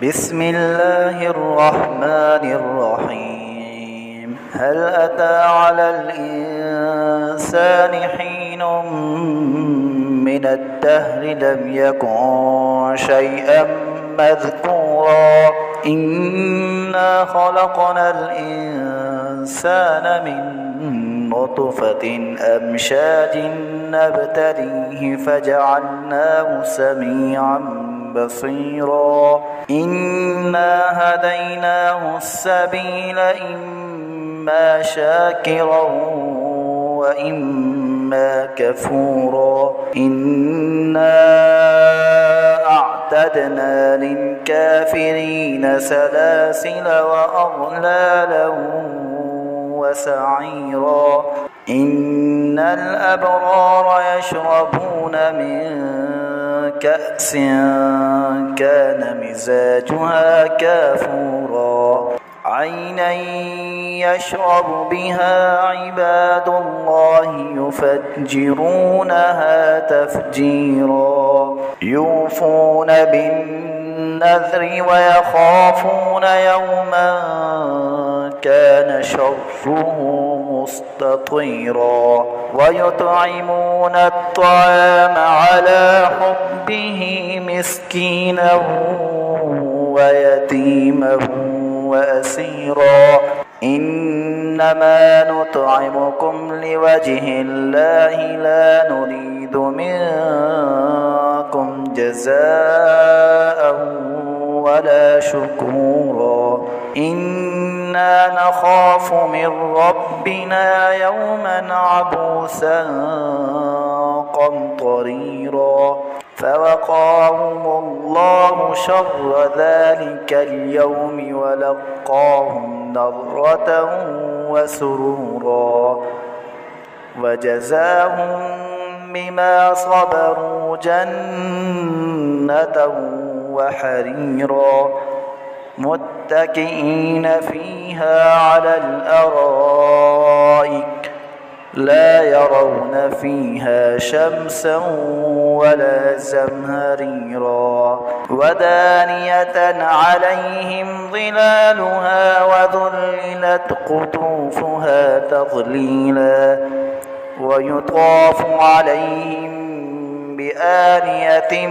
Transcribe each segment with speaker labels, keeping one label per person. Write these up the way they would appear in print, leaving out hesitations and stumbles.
Speaker 1: بسم الله الرحمن الرحيم هل أتى على الإنسان حين من الدهر لم يكن شيئا مذكورا إنا خلقنا الإنسان من نطفة أمشاج نبتليه فجعلناه سميعا بصيرا إنا هديناه السبيل إما شاكرا وإما كفورا إنا أعتدنا للكافرين سلاسل وأغلالا وسعيرا إن الأبرار يشربون من كأس كان مزاجها كافورا عينا يشرب بها عباد الله يفجرونها تفجيرا يوفون بالنذر ويخافون يوما كان شره مستطيرا ويطعمون الطعام على حبه مسكينا ويتيما وأسيرا إنما نطعمكم لوجه الله لا نريد منكم جزاء ولا شكورا إنا نخاف من ربنا يوما عبوسا قمطريرا فوقاهم الله شر ذلك اليوم ولقاهم نضرة وسرورا وجزاهم بما صبروا جنة وحريرا متكئين فيها على الأرائك لا يرون فيها شمسا ولا زمهريرا ودانية عليهم ظلالها وذللت قطوفها تظليلا ويطاف عليهم بآنية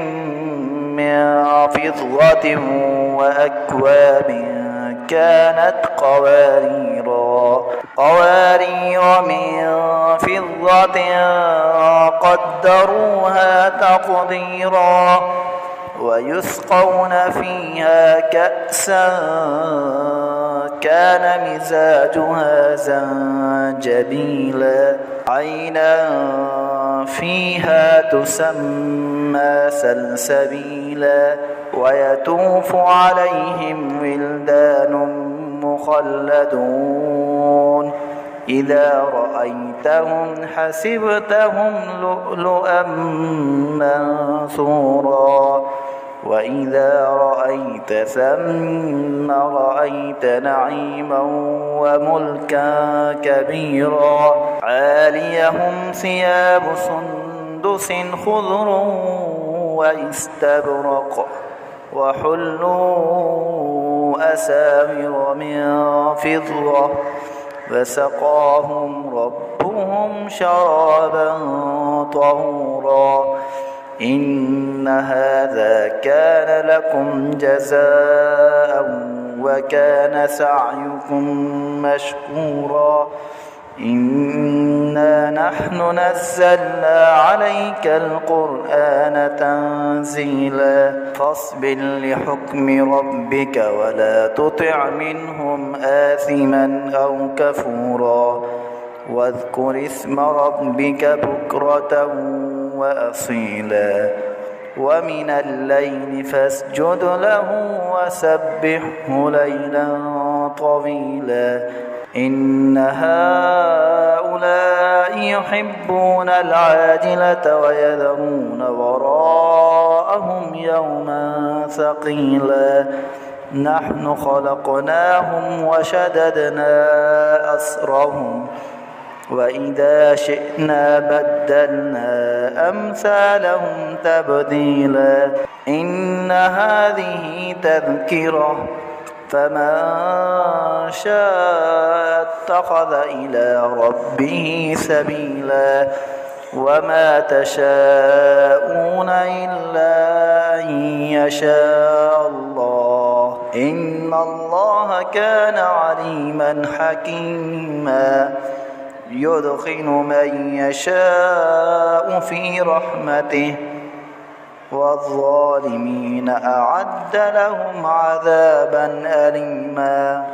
Speaker 1: من فضة وأكواب كانت قوارير من فضة قدروها تقديرا ويسقون فيها كأسا كان مزاجها زنجبيلا عينا فيها تسمى سلسبيلا ويطوف عليهم ولدان مخلدون إذا رأيتهم حسبتهم لؤلؤا منثورا وإذا رأيت ثم رأيت نعيما وملكا كبيرا عاليهم ثياب سندس خضر واستبرق وحلوا أساور من فضة فسقاهم ربهم شرابا طهورا إن هذا كان لكم جزاء وكان سعيكم مشكورا إنا نحن نزلنا عليك القرآن تنزيلا فاصبر لحكم ربك ولا تطع منهم آثما أو كفورا واذكر اسم ربك بكرة وأصيلا ومن الليل فاسجد له وسبحه ليلا طويلا إن هؤلاء يحبون العاجلة ويذرون وراءهم يوما ثقيلا نحن خلقناهم وشددنا أسرهم وإذا شئنا بدلنا أمثالهم تبديلا إن هذه تذكرة فمن شاء اتخذ إلى ربه سبيلا وما تشاءون إلا أن يشاء الله إن الله كان عليما حكيما يدخل من يشاء في رحمته والظالمين أعد لهم عذابا أليما.